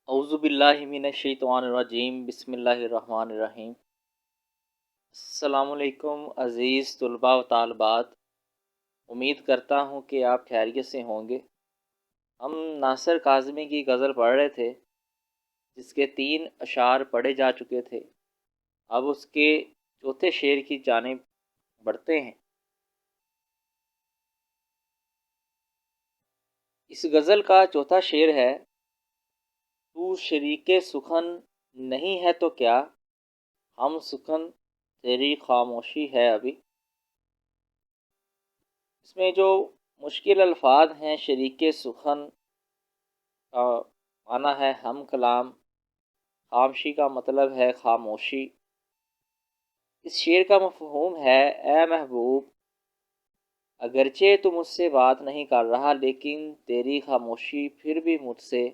اعوذ باللہ من الشیطان الرجیم، بسم اللہ الرحمن الرحیم۔ السلام علیکم عزیز طلباء و طالبات، امید کرتا ہوں کہ آپ خیریت سے ہوں گے۔ ہم ناصر کاظمی کی غزل پڑھ رہے تھے جس کے 3 اشعار پڑھے جا چکے تھے۔ اب اس کے چوتھے شعر کی جانب بڑھتے ہیں۔ اس غزل کا چوتھا شعر ہے: تو شریک سخن نہیں ہے تو کیا، ہم سخن تیری خاموشی ہے ابھی۔ اس میں جو مشکل الفاظ ہیں، شریک سخن کا معنی ہے ہم کلام، خاموشی کا مطلب ہے خاموشی۔ اس شعر کا مفہوم ہے: اے محبوب، اگرچہ تو مجھ سے بات نہیں کر رہا لیکن تیری خاموشی پھر بھی مجھ سے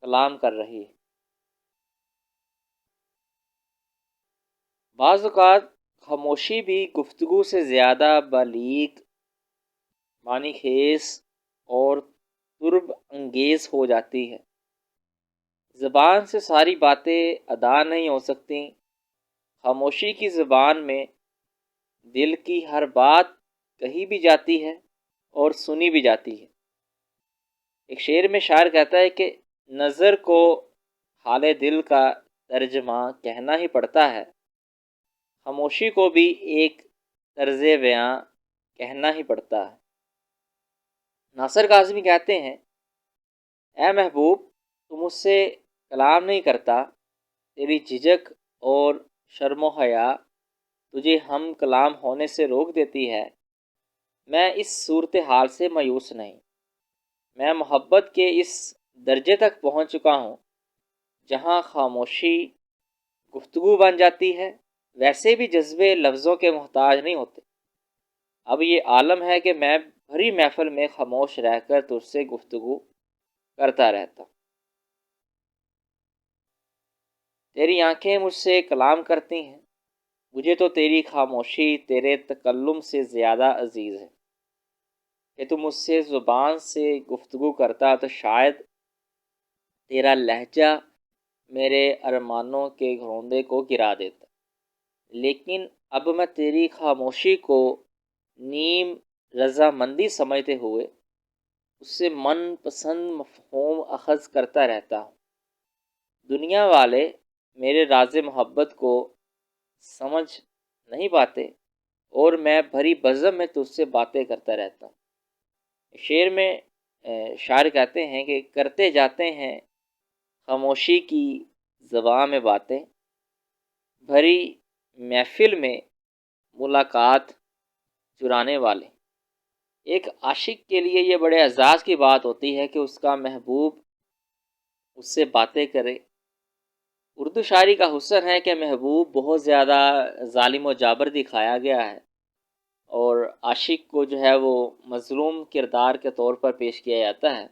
کلام کر رہی ہے۔ بعض اوقات خاموشی بھی گفتگو سے زیادہ بلیغ، معنی خیز اور قرب انگیز ہو جاتی ہے۔ زبان سے ساری باتیں ادا نہیں ہو سکتی۔ خاموشی کی زبان میں دل کی ہر بات کہی بھی جاتی ہے اور سنی بھی جاتی ہے۔ ایک شعر میں شاعر کہتا ہے کہ نظر کو حال دل کا ترجمہ کہنا ہی پڑتا ہے، خاموشی کو بھی ایک طرز بیاں کہنا ہی پڑتا ہے۔ ناصر کاظمی کہتے ہیں: اے محبوب، تو مجھ سے کلام نہیں کرتا، تیری جھجک اور شرم و حیا تجھے ہم کلام ہونے سے روک دیتی ہے۔ میں اس صورتحال سے مایوس نہیں۔ میں محبت کے اس درجے تک پہنچ چکا ہوں جہاں خاموشی گفتگو بن جاتی ہے۔ ویسے بھی جذبے لفظوں کے محتاج نہیں ہوتے۔ اب یہ عالم ہے کہ میں بھری محفل میں خاموش رہ کر تجھ سے گفتگو کرتا رہتا۔ تیری آنکھیں مجھ سے کلام کرتی ہیں، مجھے تو تیری خاموشی تیرے تکلم سے زیادہ عزیز ہے۔ کہ تو مجھ سے زبان سے گفتگو کرتا تو شاید تیرا لہجہ میرے ارمانوں کے گھروندے کو گرا دیتا، لیکن اب میں تیری خاموشی کو نیم رضامندی سمجھتے ہوئے اس سے من پسند مفہوم اخذ کرتا رہتا ہوں۔ دنیا والے میرے راز محبت کو سمجھ نہیں پاتے اور میں بھری بزم میں تجھ سے باتیں کرتا رہتا ہوں۔ شعر میں شاعر کہتے ہیں کہ کرتے جاتے ہیں خاموشی کی زبان میں باتیں، بھری محفل میں ملاقات چرانے والے۔ ایک عاشق کے لیے یہ بڑے اعزاز کی بات ہوتی ہے کہ اس کا محبوب اس سے باتیں کرے۔ اردو شاعری کا حسن ہے کہ محبوب بہت زیادہ ظالم و جابر دکھایا گیا ہے اور عاشق کو جو ہے وہ مظلوم کردار کے طور پر پیش کیا جاتا ہے۔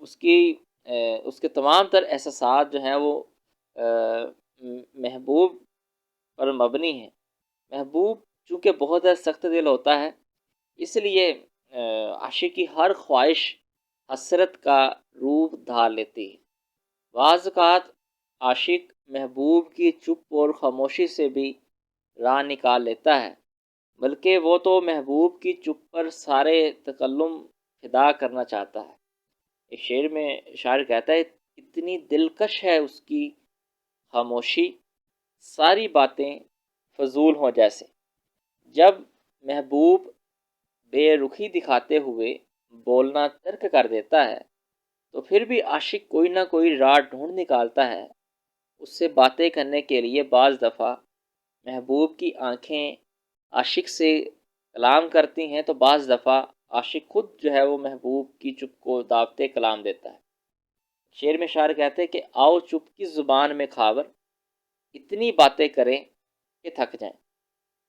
اس کے تمام تر احساسات جو ہیں وہ محبوب پر مبنی ہیں۔ محبوب چونکہ بہت سخت دل ہوتا ہے، اس لیے عاشق کی ہر خواہش حسرت کا روپ دھار لیتی ہے۔ بعض اوقات عاشق محبوب کی چپ اور خاموشی سے بھی راہ نکال لیتا ہے، بلکہ وہ تو محبوب کی چپ پر سارے تکلم فدا کرنا چاہتا ہے۔ ایک شعر میں شاعر کہتا ہے: اتنی دلکش ہے اس کی خاموشی، ساری باتیں فضول ہوں جیسے۔ جب محبوب بے رخی دکھاتے ہوئے بولنا ترک کر دیتا ہے تو پھر بھی عاشق کوئی نہ کوئی راہ ڈھونڈ نکالتا ہے اس سے باتیں کرنے کے لیے۔ بعض دفعہ محبوب کی آنکھیں عاشق سے کلام کرتی ہیں تو بعض دفعہ عاشق خود جو ہے وہ محبوب کی چپ کو دعوت کلام دیتا ہے۔ شعر میں شاعر کہتے ہیں کہ آؤ چپ کی زبان میں خاور، اتنی باتیں کریں کہ تھک جائیں۔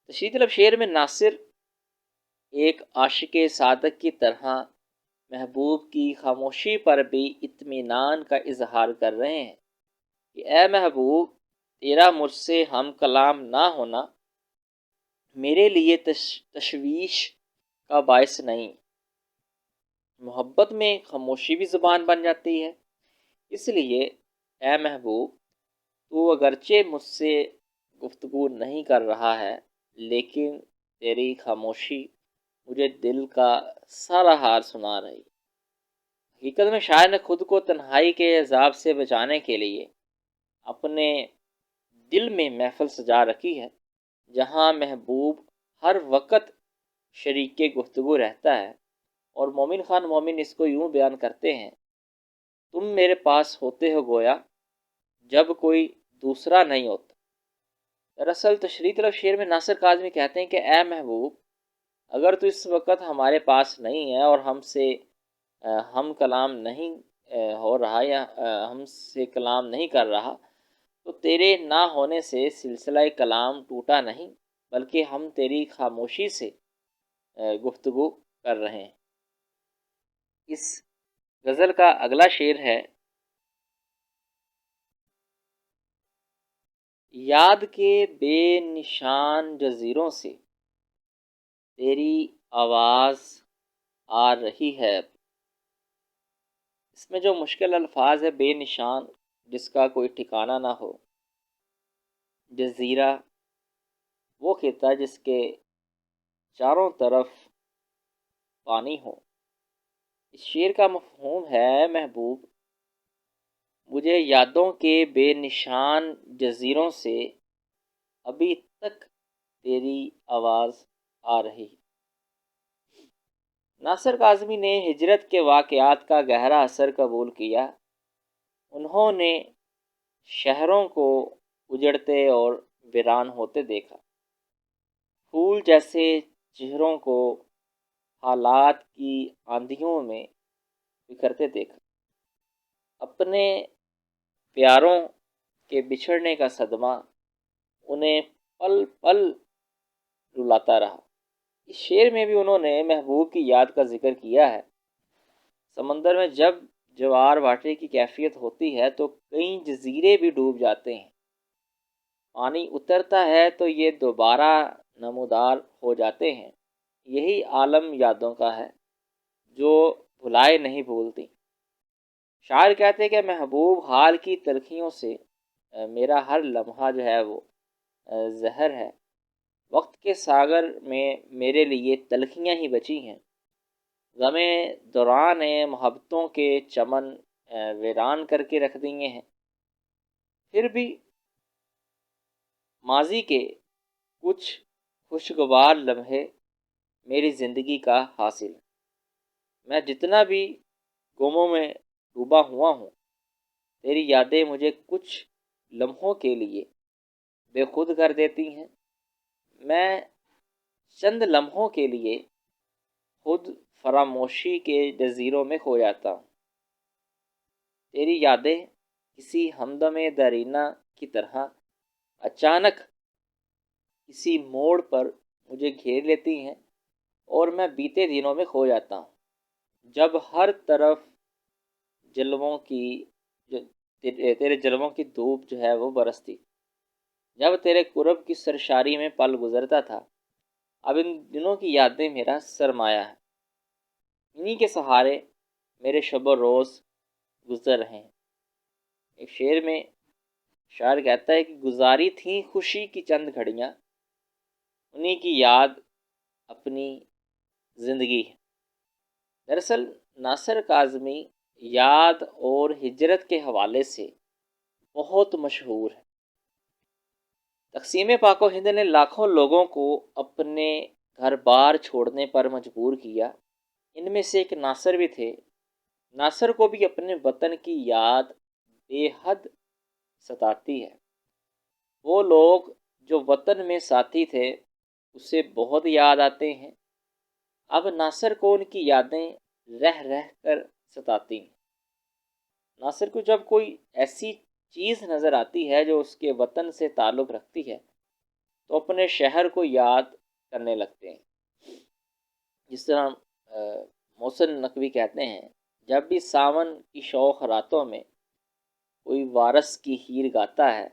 تشریح طلب شعر میں ناصر ایک عاشق صادق کی طرح محبوب کی خاموشی پر بھی اطمینان کا اظہار کر رہے ہیں کہ اے محبوب، تیرا مجھ سے ہم کلام نہ ہونا میرے لیے تشویش کا باعث نہیں۔ محبت میں خاموشی بھی زبان بن جاتی ہے۔ اس لیے اے محبوب، تو اگرچہ مجھ سے گفتگو نہیں کر رہا ہے، لیکن تیری خاموشی مجھے دل کا سارا حال سنا رہی۔ حقیقت میں شاعر نے خود کو تنہائی کے عذاب سے بچانے کے لیے اپنے دل میں محفل سجا رکھی ہے، جہاں محبوب ہر وقت شریک گفتگو رہتا ہے۔ اور مومن خان مومن اس کو یوں بیان کرتے ہیں: تم میرے پاس ہوتے ہو گویا جب کوئی دوسرا نہیں ہوتا۔ دراصل تشریح طلب شعر میں ناصر کاظمی کہتے ہیں کہ اے محبوب، اگر تو اس وقت ہمارے پاس نہیں ہے اور ہم سے ہم کلام نہیں ہو رہا یا ہم سے کلام نہیں کر رہا، تو تیرے نہ ہونے سے سلسلہ کلام ٹوٹا نہیں، بلکہ ہم تیری خاموشی سے گفتگو کر رہے ہیں۔ اس غزل کا اگلا شعر ہے: یاد کے بے نشان جزیروں سے تیری آواز آ رہی ہے۔ اس میں جو مشکل الفاظ ہے: بے نشان، جس کا کوئی ٹھکانہ نہ ہو; جزیرہ، وہ خطہ جس کے چاروں طرف پانی ہو۔ اس شعر کا مفہوم ہے: محبوب، مجھے یادوں کے بے نشان جزیروں سے ابھی تک تیری آواز آ رہی ہے۔ ناصر کاظمی نے ہجرت کے واقعات کا گہرا اثر قبول کیا۔ انہوں نے شہروں کو اجڑتے اور ویران ہوتے دیکھا، پھول جیسے چہروں کو حالات کی آندھیوں میں بکھرتے دیکھا، اپنے پیاروں کے بچھڑنے کا صدمہ انہیں پل پل رلاتا رہا۔ اس شعر میں بھی انہوں نے محبوب کی یاد کا ذکر کیا ہے۔ سمندر میں جب جوار بھاٹے کی کیفیت ہوتی ہے تو کئی جزیرے بھی ڈوب جاتے ہیں۔ پانی اترتا ہے تو یہ دوبارہ نمودار ہو جاتے ہیں۔ یہی عالم یادوں کا ہے جو بھلائے نہیں بھولتی۔ شاعر کہتے ہیں کہ محبوب، حال کی تلخیوں سے میرا ہر لمحہ جو ہے وہ زہر ہے۔ وقت کے ساغر میں میرے لیے تلخیاں ہی بچی ہیں۔ غم دوران محبتوں کے چمن ویران کر کے رکھ دیے ہیں۔ پھر بھی ماضی کے کچھ خوشگوار لمحے میری زندگی کا حاصل۔ میں جتنا بھی گموں میں ڈوبا ہوا ہوں، تیری یادیں مجھے کچھ لمحوں کے لیے بے خود کر دیتی ہیں۔ میں چند لمحوں کے لیے خود فراموشی کے جزیروں میں کھو جاتا ہوں۔ تیری یادیں کسی ہمدم درینہ کی طرح اچانک کسی موڑ پر مجھے گھیر لیتی ہیں اور میں بیتے دنوں میں کھو جاتا ہوں، جب ہر طرف تیرے جلووں کی دھوپ جو ہے وہ برستی، جب تیرے قرب کی سرشاری میں پل گزرتا تھا۔ اب ان دنوں کی یادیں میرا سرمایہ ہے، انہی کے سہارے میرے شب و روز گزر رہے ہیں۔ ایک شعر میں شاعر کہتا ہے کہ گزاری تھیں خوشی کی چند گھڑیاں، انہی کی یاد اپنی زندگی ہے۔ دراصل ناصر کاظمی یاد اور ہجرت کے حوالے سے بہت مشہور ہے۔ تقسیم پاک و ہند نے لاکھوں لوگوں کو اپنے گھر بار چھوڑنے پر مجبور کیا۔ ان میں سے ایک ناصر بھی تھے۔ ناصر کو بھی اپنے وطن کی یاد بے حد ستاتی ہے۔ وہ لوگ جو وطن میں ساتھی تھے اسے بہت یاد آتے ہیں۔ اب ناصر کو ان کی یادیں رہ رہ کر ستاتی ہیں۔ ناصر کو جب کوئی ایسی چیز نظر آتی ہے جو اس کے وطن سے تعلق رکھتی ہے تو اپنے شہر کو یاد کرنے لگتے ہیں۔ جس طرح محسن نقوی کہتے ہیں: جب بھی ساون کی شوخ راتوں میں کوئی وارث کی ہیر گاتا ہے،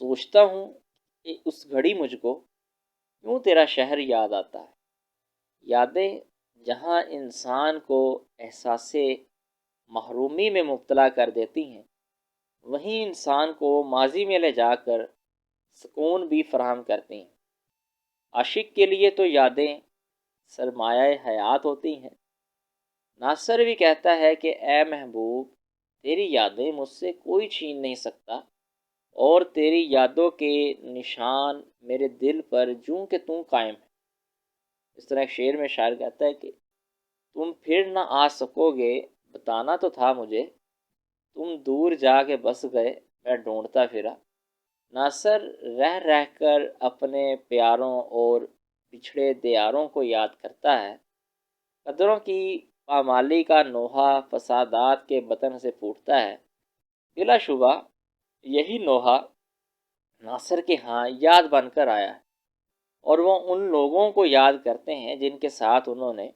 سوچتا ہوں کہ اس گھڑی مجھ کو کیوں تیرا شہر یاد آتا ہے۔ یادیں جہاں انسان کو احساس محرومی میں مبتلا کر دیتی ہیں، وہیں انسان کو ماضی میں لے جا کر سکون بھی فراہم کرتی ہیں۔ عاشق کے لیے تو یادیں سرمایہ حیات ہوتی ہیں۔ ناصر بھی کہتا ہے کہ اے محبوب، تیری یادیں مجھ سے کوئی چھین نہیں سکتا، اور تیری یادوں کے نشان میرے دل پر جوں کہ توں قائم ہے۔ اس طرح ایک شعر میں شاعر کہتا ہے کہ تم پھر نہ آ سکو گے، بتانا تو تھا مجھے، تم دور جا کے بس گئے، میں ڈھونڈتا پھرا۔ ناصر رہ رہ کر اپنے پیاروں اور بچھڑے دیاروں کو یاد کرتا ہے۔ قدروں کی پامالی کا نوحہ فسادات کے بطن سے پھوٹتا ہے۔ بلا شبہ یہی نوحہ ناصر کے ہاں یاد بن کر آیا ہے، اور وہ ان لوگوں کو یاد کرتے ہیں جن کے ساتھ انہوں نے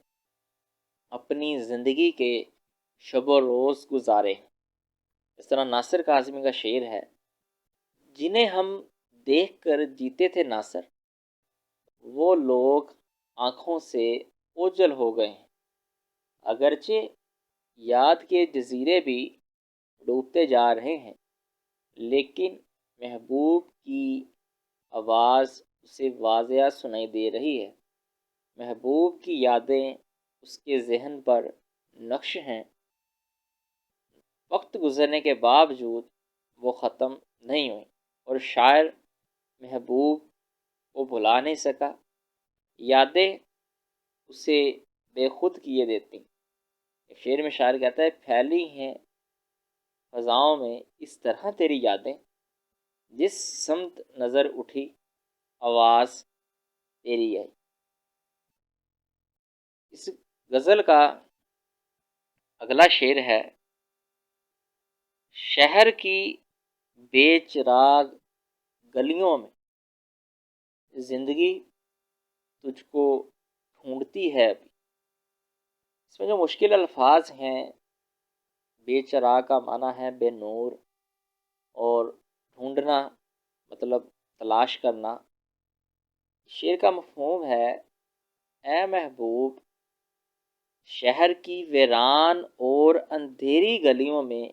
اپنی زندگی کے شب و روز گزارے ہیں۔ اس طرح ناصر کاظمی کا شعر ہے، جنہیں ہم دیکھ کر جیتے تھے ناصر، وہ لوگ آنکھوں سے اوجھل ہو گئے ہیں۔ اگرچہ یاد کے جزیرے بھی ڈوبتے جا رہے ہیں، لیکن محبوب کی آواز اسے واضح سنائی دے رہی ہے۔ محبوب کی یادیں اس کے ذہن پر نقش ہیں، وقت گزرنے کے باوجود وہ ختم نہیں ہوئی، اور شاعر محبوب کو بھلا نہیں سکا۔ یادیں اسے بے خود کیے دیتی۔ ایک شعر میں شاعر کہتا ہے، پھیلی ہیں فضاؤں میں اس طرح تیری یادیں، جس سمت نظر اٹھی آواز تیری آئی۔ اس غزل کا اگلا شعر ہے، شہر کی بے چراغ گلیوں میں زندگی تجھ کو ڈھونڈتی ہے ابھی۔ اس میں جو مشکل الفاظ ہیں، بے چراغ کا معنی ہے بے نور، اور ڈھونڈنا مطلب تلاش کرنا۔ شعر کا مفہوم ہے، اے محبوب، شہر کی ویران اور اندھیری گلیوں میں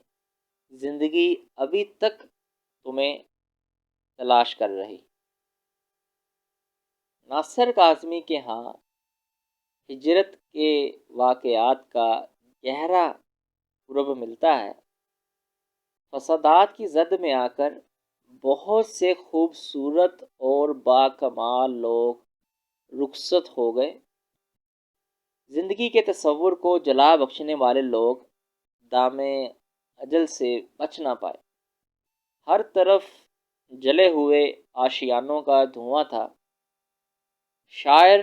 زندگی ابھی تک تمہیں تلاش کر رہی۔ ناصر کاظمی کے ہاں ہجرت کے واقعات کا گہرا قرب ملتا ہے۔ فسادات کی زد میں آ کر بہت سے خوبصورت اور باکمال لوگ رخصت ہو گئے۔ زندگی کے تصور کو جلا بخشنے والے لوگ دام اجل سے بچ نہ پائے۔ ہر طرف جلے ہوئے آشیانوں کا دھواں تھا۔ شاعر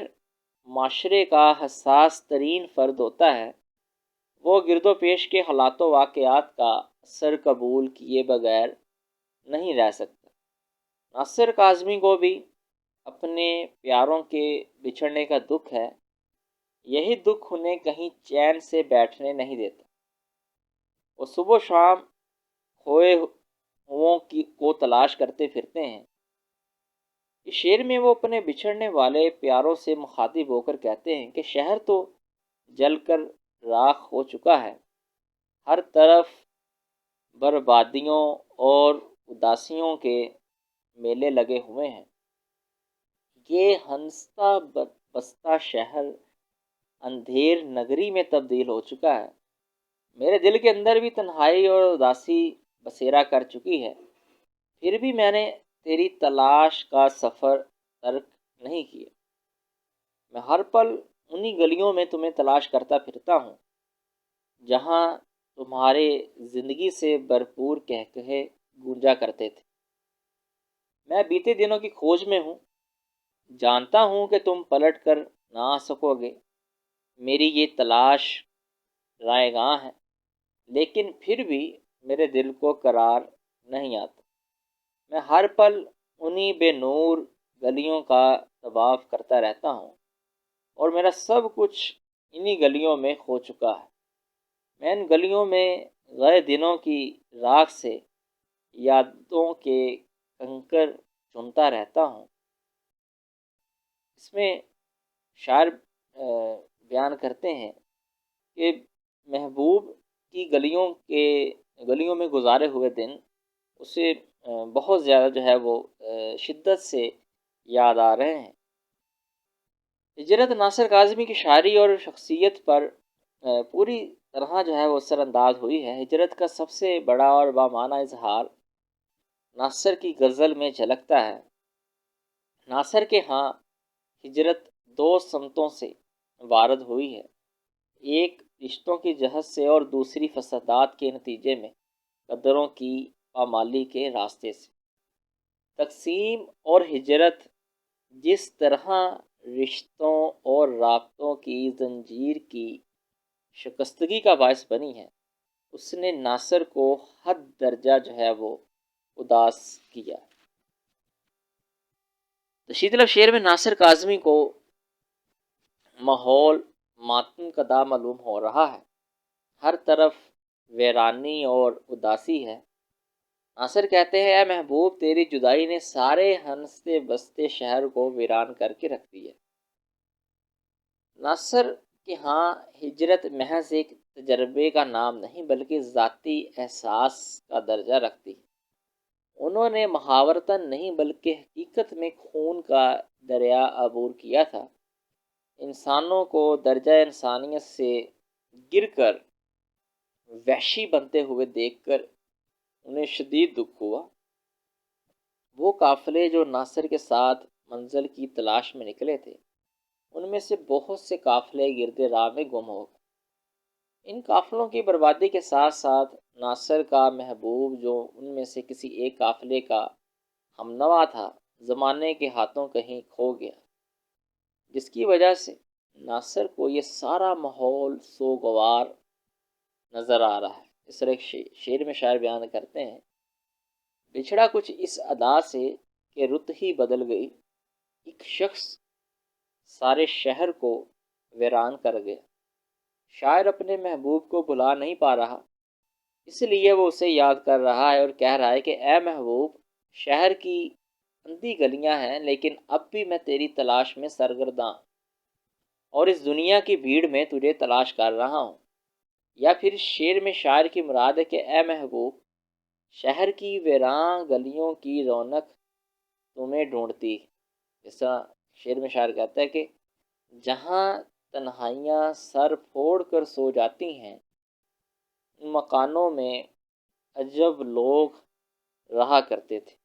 معاشرے کا حساس ترین فرد ہوتا ہے، وہ گرد و پیش کے حالات و واقعات کا اثر قبول کیے بغیر نہیں رہ سکتا۔ ناصر کاظمی کو بھی اپنے پیاروں کے بچھڑنے کا دکھ ہے۔ یہی دکھ انہیں کہیں چین سے بیٹھنے نہیں دیتا۔ وہ صبح و شام کھوئے ہوں کو تلاش کرتے پھرتے ہیں۔ اس شعر میں وہ اپنے بچھڑنے والے پیاروں سے مخاطب ہو کر کہتے ہیں کہ شہر تو جل کر راکھ ہو چکا ہے، ہر طرف بربادیوں اور اداسیوں کے میلے لگے ہوئے ہیں۔ یہ ہنستا بستا شہر اندھیر نگری میں تبدیل ہو چکا ہے۔ میرے دل کے اندر بھی تنہائی اور اداسی بسیرا کر چکی ہے، پھر بھی میں نے تیری تلاش کا سفر ترک نہیں کیا۔ میں ہر پل انہی گلیوں میں تمہیں تلاش کرتا پھرتا ہوں، جہاں تمہارے زندگی سے بھرپور قہقہے گونجا کرتے تھے۔ میں بیتے دنوں کی کھوج میں ہوں، جانتا ہوں کہ تم پلٹ کر نہ آ سکو گے۔ میری یہ تلاش رائے گاں ہے، لیکن پھر بھی میرے دل کو قرار نہیں آتا۔ میں ہر پل انہی بے نور گلیوں کا طواف کرتا رہتا ہوں، اور میرا سب کچھ انہی گلیوں میں کھو چکا ہے۔ میں ان گلیوں میں گئے دنوں کی راکھ سے یادوں کے کنکر چنتا رہتا ہوں۔ اس میں شاعر بیان کرتے ہیں کہ محبوب کی گلیوں میں گزارے ہوئے دن اسے بہت زیادہ جو ہے وہ شدت سے یاد آ رہے ہیں۔ ہجرت ناصر کاظمی کی شاعری اور شخصیت پر پوری طرح جو ہے وہ اثر انداز ہوئی ہے۔ ہجرت کا سب سے بڑا اور بامعنی اظہار ناصر کی غزل میں جھلکتا ہے۔ ناصر کے ہاں ہجرت دو سمتوں سے وارد ہوئی ہے، ایک رشتوں کی جہت سے اور دوسری فسادات کے نتیجے میں قدروں کی پامالی کے راستے سے۔ تقسیم اور ہجرت جس طرح رشتوں اور رابطوں کی زنجیر کی شکستگی کا باعث بنی ہے، اس نے ناصر کو حد درجہ جو ہے وہ اداس کیا۔ رشید طلب شعر میں ناصر کاظمی کو ماحول ماتم کدہ معلوم ہو رہا ہے، ہر طرف ویرانی اور اداسی ہے۔ ناصر کہتے ہیں، اے محبوب تیری جدائی نے سارے ہنستے بستے شہر کو ویران کر کے رکھ دیا۔ ناصر کہ ہاں ہجرت محض ایک تجربے کا نام نہیں بلکہ ذاتی احساس کا درجہ رکھتی ہے۔ انہوں نے محاورتاً نہیں بلکہ حقیقت میں خون کا دریا عبور کیا تھا۔ انسانوں کو درجہ انسانیت سے گر کر وحشی بنتے ہوئے دیکھ کر انہیں شدید دکھ ہوا۔ وہ قافلے جو ناصر کے ساتھ منزل کی تلاش میں نکلے تھے، ان میں سے بہت سے قافلے گرد راہ میں گم ہو گئے۔ ان قافلوں کی بربادی کے ساتھ ساتھ ناصر کا محبوب جو ان میں سے کسی ایک قافلے کا ہمنوا تھا، زمانے کے ہاتھوں کہیں کھو گیا، جس کی وجہ سے ناصر کو یہ سارا ماحول سوگوار نظر آ رہا ہے۔ اس طرح ایک شعر میں شاعر بیان کرتے ہیں، بچھڑا کچھ اس ادا سے کہ رت ہی بدل گئی، ایک شخص سارے شہر کو ویران کر گیا۔ شاعر اپنے محبوب کو بھلا نہیں پا رہا، اس لیے وہ اسے یاد کر رہا ہے اور کہہ رہا ہے کہ اے محبوب، شہر کی اندھی گلیاں ہیں لیکن اب بھی میں تیری تلاش میں سرگرداں اور اس دنیا کی بھیڑ میں تجھے تلاش کر رہا ہوں۔ یا پھر شعر میں شاعر کی مراد ہے کہ اے محبوب، شہر کی ویراں گلیوں کی رونق تمہیں ڈھونڈتی۔ اس طرح شعر میں شاعر کہتا ہے کہ جہاں تنہائیاں سر پھوڑ کر سو جاتی ہیں، ان مکانوں میں عجب لوگ رہا کرتے تھے۔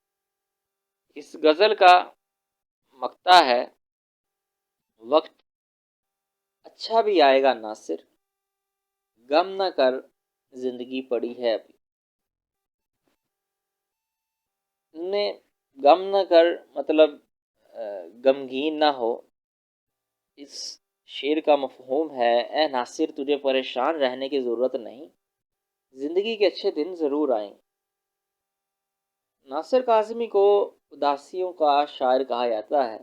اس غزل کا مقطع ہے، وقت اچھا بھی آئے گا ناصر، غم نہ کر زندگی پڑی ہے ابھی۔ نے غم نہ کر مطلب غمگین نہ ہو۔ اس شعر کا مفہوم ہے، اے ناصر تجھے پریشان رہنے کی ضرورت نہیں، زندگی کے اچھے دن ضرور آئیں۔ ناصر کاظمی کو اداسیوں کا شاعر کہا جاتا ہے۔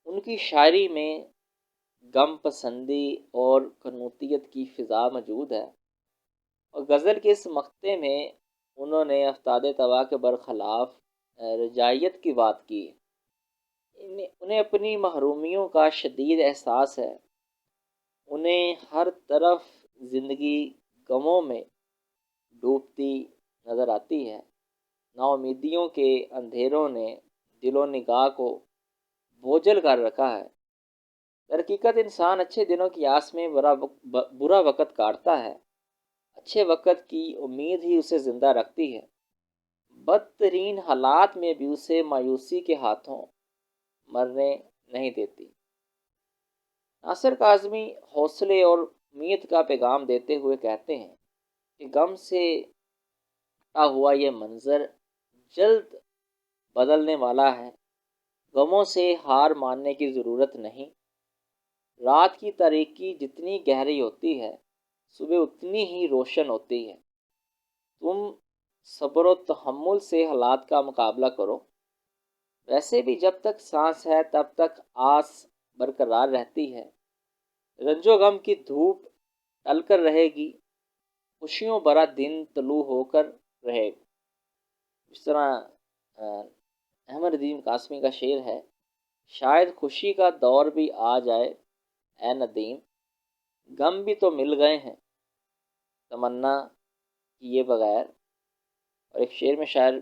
ان کی شاعری میں غم پسندی اور قنوطیت کی فضا موجود ہے، اور غزل کے اس مقطع میں انہوں نے افتاد طبع کے برخلاف رجاعیت کی بات کی۔ انہیں اپنی محرومیوں کا شدید احساس ہے، انہیں ہر طرف زندگی غموں میں ڈوبتی نظر آتی ہے۔ ناامیدیوں کے اندھیروں نے دل و نگاہ کو بوجھل کر رکھا ہے۔ درحقیقت انسان اچھے دنوں کی آس میں برا وقت کاٹتا ہے، اچھے وقت کی امید ہی اسے زندہ رکھتی ہے، بدترین حالات میں بھی اسے مایوسی کے ہاتھوں مرنے نہیں دیتی۔ ناصر کاظمی حوصلے اور امید کا پیغام دیتے ہوئے کہتے ہیں کہ غم سے ہٹا ہوا یہ منظر جلد بدلنے والا ہے، غموں سے ہار ماننے کی ضرورت نہیں۔ رات کی تاریکی جتنی گہری ہوتی ہے، صبح اتنی ہی روشن ہوتی ہے۔ تم صبر و تحمل سے حالات کا مقابلہ کرو، ویسے بھی جب تک سانس ہے تب تک آس برقرار رہتی ہے۔ رنج و غم کی دھوپ ڈل کر رہے گی، خوشیوں برا دن طلوع ہو کر رہے گا۔ اس طرح احمد ندیم قاسمی کا شعر ہے، شاید خوشی کا دور بھی آ جائے اے ندیم، غم بھی تو مل گئے ہیں، تمنا کیے بغیر۔ اور ایک شعر میں شاعر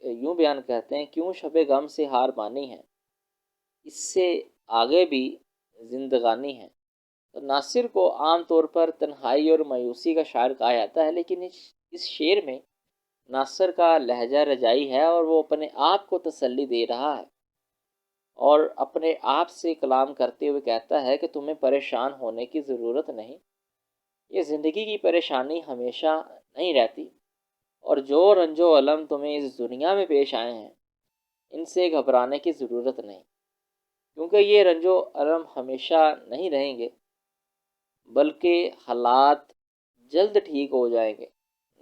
یوں بیان کرتے ہیں، کیوں شب غم سے ہار مانی ہے، اس سے آگے بھی زندگانی ہے۔ تو ناصر کو عام طور پر تنہائی اور مایوسی کا شاعر کہا جاتا ہے، لیکن اس شعر میں ناصر کا لہجہ رجائی ہے اور وہ اپنے آپ کو تسلی دے رہا ہے اور اپنے آپ سے کلام کرتے ہوئے کہتا ہے کہ تمہیں پریشان ہونے کی ضرورت نہیں، یہ زندگی کی پریشانی ہمیشہ نہیں رہتی، اور جو رنج و الم تمہیں اس دنیا میں پیش آئے ہیں ان سے گھبرانے کی ضرورت نہیں، کیونکہ یہ رنج و الم ہمیشہ نہیں رہیں گے بلکہ حالات جلد ٹھیک ہو جائیں گے۔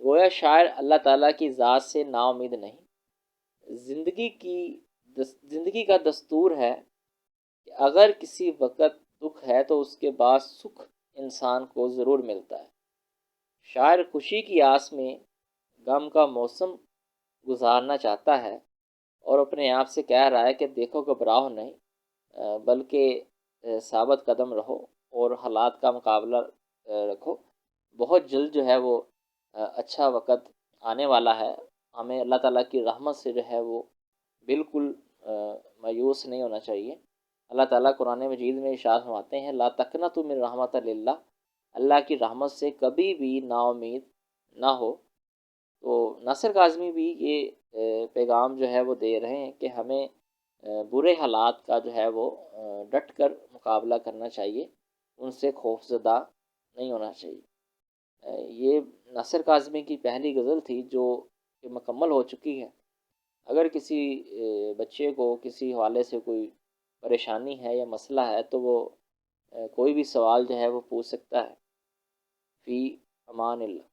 گویا شاعر اللہ تعالیٰ کی ذات سے نا امید نہیں، زندگی کا دستور ہے کہ اگر کسی وقت دکھ ہے تو اس کے بعد سکھ انسان کو ضرور ملتا ہے۔ شاعر خوشی کی آس میں غم کا موسم گزارنا چاہتا ہے اور اپنے آپ سے کہہ رہا ہے کہ دیکھو گھبراؤ نہیں، بلکہ ثابت قدم رہو اور حالات کا مقابلہ رکھو۔ بہت جلد جو ہے وہ اچھا وقت آنے والا ہے۔ ہمیں اللہ تعالیٰ کی رحمت سے جو ہے وہ بالکل مایوس نہیں ہونا چاہیے۔ اللہ تعالیٰ قرآن مجید میں ارشاد فرماتے ہیں، لا تقنطوا من رحمت اللہ، اللہ کی رحمت سے کبھی بھی نا امید نہ ہو۔ تو ناصر کاظمی بھی یہ پیغام جو ہے وہ دے رہے ہیں کہ ہمیں برے حالات کا جو ہے وہ ڈٹ کر مقابلہ کرنا چاہیے، ان سے خوف زدہ نہیں ہونا چاہیے۔ یہ ناصر کاظمی کی پہلی غزل تھی جو کہ مکمل ہو چکی ہے۔ اگر کسی بچے کو کسی حوالے سے کوئی پریشانی ہے یا مسئلہ ہے تو وہ کوئی بھی سوال جو ہے وہ پوچھ سکتا ہے۔ فی امان اللہ۔